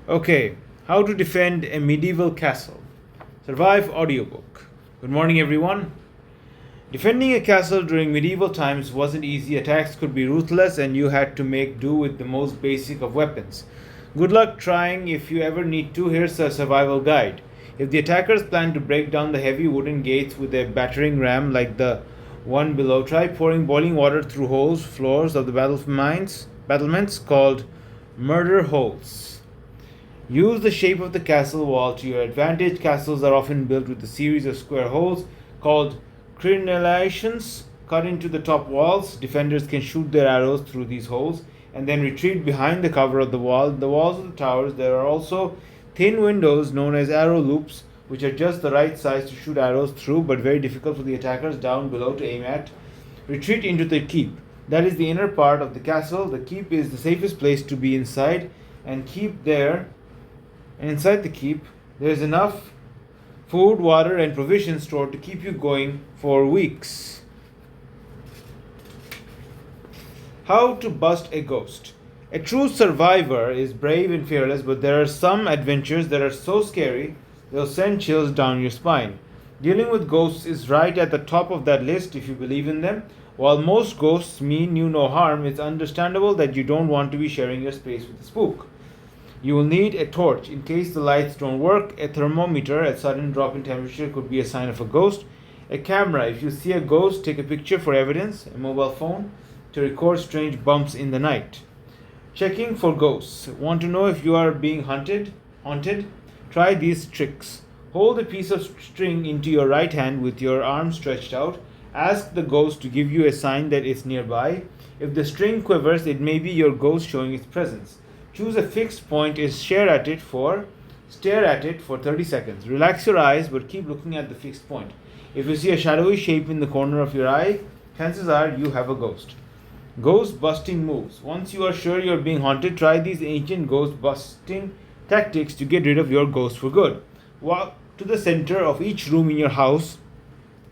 Okay, how to defend a medieval castle. Survive audiobook. Good morning, everyone. Defending a castle during medieval times wasn't easy. Attacks could be ruthless, and you had to make do with the most basic of weapons. Good luck trying. If you ever need to, here's a survival guide. If the attackers plan to break down the heavy wooden gates with a battering ram like the one below, try pouring boiling water through floors of the battlements called murder holes. Use the shape of the castle wall to your advantage. Castles are often built with a series of square holes called crenellations cut into the top walls. Defenders can shoot their arrows through these holes and then retreat behind the cover of the wall. In the walls of the towers, there are also thin windows known as arrow loops, which are just the right size to shoot arrows through but very difficult for the attackers down below to aim at. Retreat into the keep. That is the inner part of the castle. The keep is the safest place to be inside and keep there. And inside the keep, there is enough food, water, and provisions stored to keep you going for weeks. How to bust a ghost. A true survivor is brave and fearless, but there are some adventures that are so scary they'll send chills down your spine. Dealing with ghosts is right at the top of that list if you believe in them. While most ghosts mean you no harm, it's understandable that you don't want to be sharing your space with a spook. You will need a torch in case the lights don't work. A thermometer, a sudden drop in temperature, could be a sign of a ghost. A camera, if you see a ghost, take a picture for evidence. A mobile phone to record strange bumps in the night. Checking for ghosts. Want to know if you are being haunted? Try these tricks. Hold a piece of string into your right hand with your arm stretched out. Ask the ghost to give you a sign that it's nearby. If the string quivers, it may be your ghost showing its presence. Choose a fixed point and stare at it for 30 seconds. Relax your eyes but keep looking at the fixed point. If you see a shadowy shape in the corner of your eye, chances are you have a ghost. Ghost busting moves. Once you are sure you are being haunted, try these ancient ghost busting tactics to get rid of your ghost for good. Walk to the center of each room in your house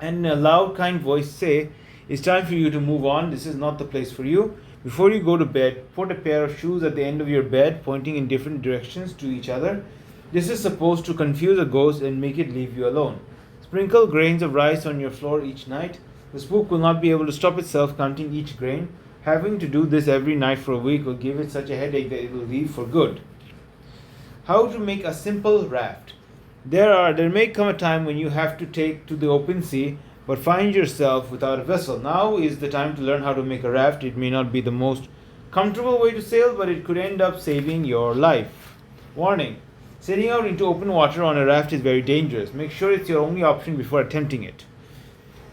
and in a loud, kind voice say, "It's time for you to move on. This is not the place for you." Before you go to bed, put a pair of shoes at the end of your bed, pointing in different directions to each other. This is supposed to confuse a ghost and make it leave you alone. Sprinkle grains of rice on your floor each night. The spook will not be able to stop itself counting each grain. Having to do this every night for a week will give it such a headache that it will leave for good. How to make a simple raft. There may come a time when you have to take to the open sea but find yourself without a vessel. Now is the time to learn how to make a raft. It may not be the most comfortable way to sail, but it could end up saving your life. Warning: setting out into open water on a raft is very dangerous. Make sure it's your only option before attempting it.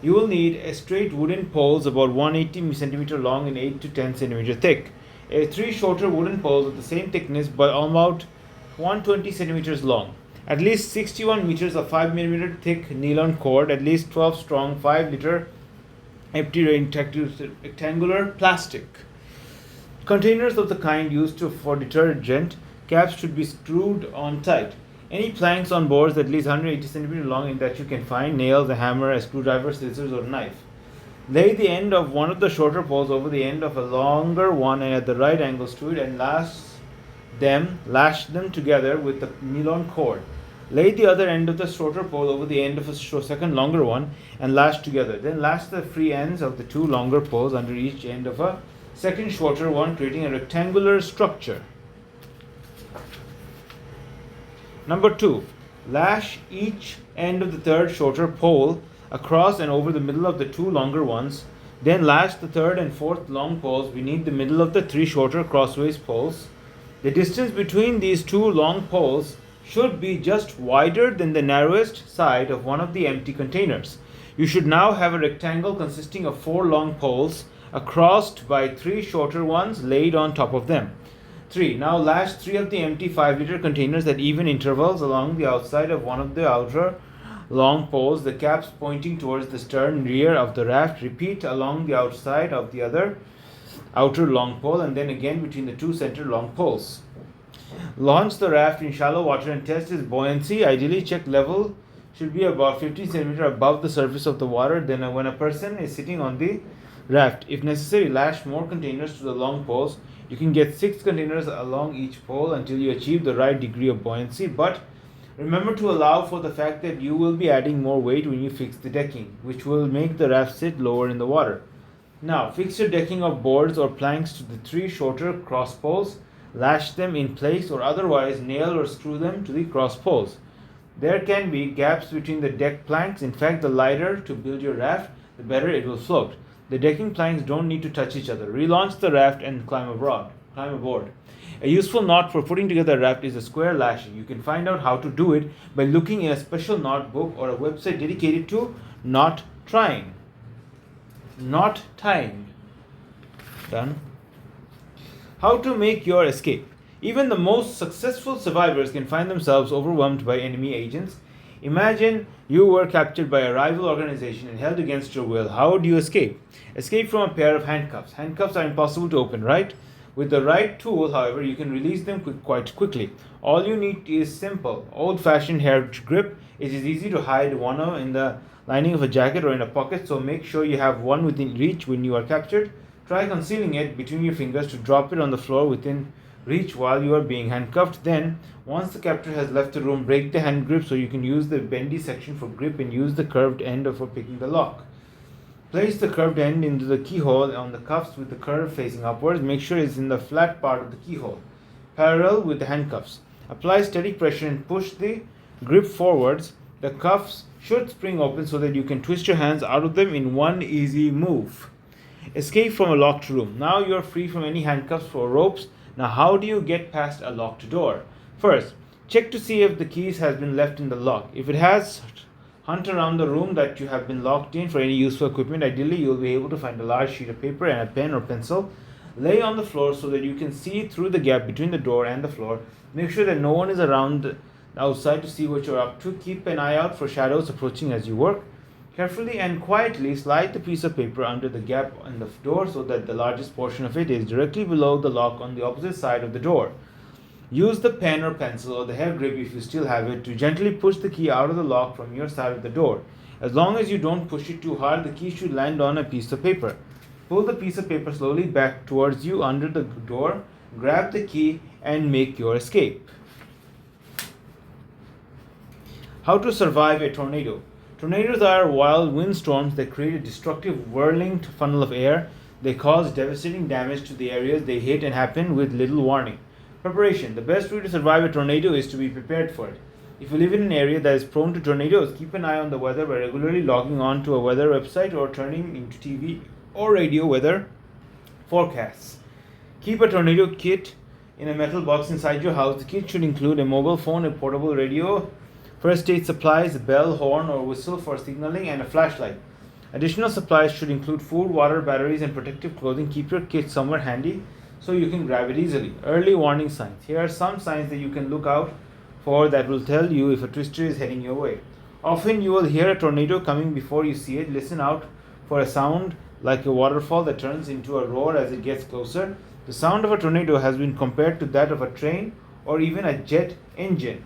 You will need a straight wooden poles about 180 centimeter long and 8 to 10 centimeter thick. Three shorter wooden poles of the same thickness but about 120 centimeters long. At least 61 meters of 5 millimeter thick nylon cord, at least 12 strong 5-liter empty rectangular plastic. Containers of the kind used for detergent caps should be screwed on tight. Any planks on boards at least 180 centimeters long in that you can find, nails, a hammer, a screwdriver, scissors, or knife. Lay the end of one of the shorter poles over the end of a longer one and at the right angles to it and lash them together with the nylon cord. Lay the other end of the shorter pole over the end of a second longer one and lash together. Then lash the free ends of the two longer poles under each end of a second shorter one, creating a rectangular structure. Number 2. Lash each end of the third shorter pole across and over the middle of the two longer ones. Then lash the third and fourth long poles beneath the middle of the three shorter crossways poles. The distance between these two long poles should be just wider than the narrowest side of one of the empty containers. You should now have a rectangle consisting of 4 long poles crossed by 3 shorter ones laid on top of them. 3. Now lash 3 of the empty 5-liter containers at even intervals along the outside of one of the outer long poles, the caps pointing towards the stern rear of the raft. Repeat along the outside of the other outer long pole and then again between the two center long poles. Launch the raft in shallow water and test its buoyancy. Ideally, check level should be about 50 centimeters above the surface of the water when a person is sitting on the raft. If necessary, lash more containers to the long poles. You can get 6 containers along each pole until you achieve the right degree of buoyancy, but remember to allow for the fact that you will be adding more weight when you fix the decking, which will make the raft sit lower in the water. Now, fix your decking of boards or planks to the 3 shorter cross poles, lash them in place, or otherwise nail or screw them to the cross poles. There can be gaps between the deck planks. In fact, the lighter to build your raft, the better it will float. The decking planks don't need to touch each other. Relaunch the raft and climb aboard. A useful knot for putting together a raft is a square lashing. You can find out how to do it by looking in a special knot book or a website dedicated to knot tying. Done. How to make your escape. Even the most successful survivors can find themselves overwhelmed by enemy agents. Imagine you were captured by a rival organization and held against your will. How would you escape? Escape from a pair of handcuffs. Handcuffs are impossible to open, right? With the right tool, however, you can release them quite quickly. All you need is simple, old-fashioned hair grip. It is easy to hide one in the lining of a jacket or in a pocket, so make sure you have one within reach when you are captured. Try concealing it between your fingers to drop it on the floor within reach while you are being handcuffed. Then, once the captor has left the room, break the hand grip so you can use the bendy section for grip and use the curved end for picking the lock. Place the curved end into the keyhole on the cuffs with the curve facing upwards. Make sure it's in the flat part of the keyhole, parallel with the handcuffs. Apply steady pressure and push the grip forwards. The cuffs should spring open so that you can twist your hands out of them in one easy move. Escape from a locked room. Now you are free from any handcuffs or ropes. Now how do you get past a locked door? First, check to see if the keys has been left in the lock. If it has, hunt around the room that you have been locked in for any useful equipment. Ideally, you will be able to find a large sheet of paper and a pen or pencil. Lay on the floor so that you can see through the gap between the door and the floor. Make sure that no one is around outside to see what you're up to. Keep an eye out for shadows approaching as you work. Carefully and quietly slide the piece of paper under the gap in the door so that the largest portion of it is directly below the lock on the opposite side of the door. Use the pen or pencil or the hair grip if you still have it to gently push the key out of the lock from your side of the door. As long as you don't push it too hard, the key should land on a piece of paper. Pull the piece of paper slowly back towards you under the door, grab the key and make your escape. How to survive a tornado. Tornadoes are wild windstorms that create a destructive whirling funnel of air. They cause devastating damage to the areas they hit and happen with little warning. Preparation. The best way to survive a tornado is to be prepared for it. If you live in an area that is prone to tornadoes, keep an eye on the weather by regularly logging on to a weather website or turning into TV or radio weather forecasts. Keep a tornado kit in a metal box inside your house. The kit should include a mobile phone, a portable radio, first aid supplies, a bell, horn, or whistle for signaling, and a flashlight. Additional supplies should include food, water, batteries, and protective clothing. Keep your kit somewhere handy so you can grab it easily. Early warning signs. Here are some signs that you can look out for that will tell you if a twister is heading your way. Often you will hear a tornado coming before you see it. Listen out for a sound like a waterfall that turns into a roar as it gets closer. The sound of a tornado has been compared to that of a train or even a jet engine.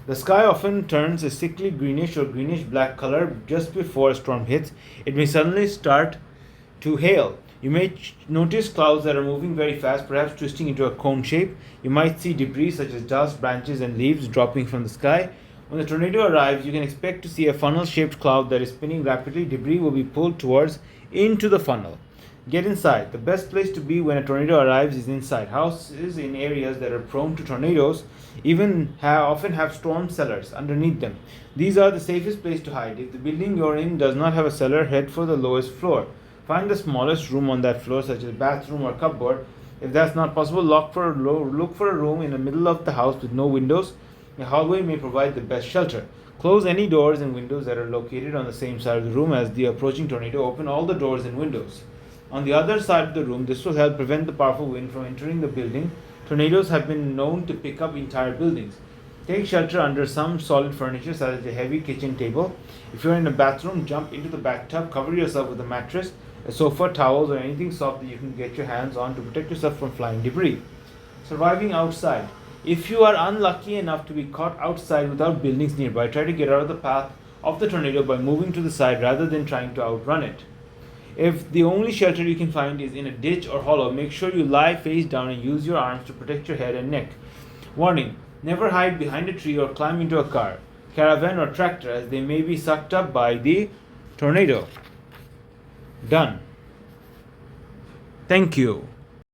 The sky often turns a sickly greenish or greenish black color just before a storm hits. It may suddenly start to hail. You may notice clouds that are moving very fast, perhaps twisting into a cone shape. You might see debris such as dust, branches, and leaves dropping from the sky. When the tornado arrives, you can expect to see a funnel-shaped cloud that is spinning rapidly. Debris will be pulled into the funnel. Get inside. The best place to be when a tornado arrives is inside. Houses in areas that are prone to tornadoes often have storm cellars underneath them. These are the safest place to hide. If the building you're in does not have a cellar, head for the lowest floor. Find the smallest room on that floor, such as a bathroom or cupboard. If that's not possible, look for a room in the middle of the house with no windows. A hallway may provide the best shelter. Close any doors and windows that are located on the same side of the room as the approaching tornado. Open all the doors and windows on the other side of the room. This will help prevent the powerful wind from entering the building. Tornadoes have been known to pick up entire buildings. Take shelter under some solid furniture, such as a heavy kitchen table. If you're in a bathroom, jump into the bathtub. Cover yourself with a mattress, a sofa, towels, or anything soft that you can get your hands on to protect yourself from flying debris. Surviving outside. If you are unlucky enough to be caught outside without buildings nearby, try to get out of the path of the tornado by moving to the side rather than trying to outrun it. If the only shelter you can find is in a ditch or hollow, make sure you lie face down and use your arms to protect your head and neck. Warning: never hide behind a tree or climb into a car, caravan, or tractor, as they may be sucked up by the tornado. Done. Thank you.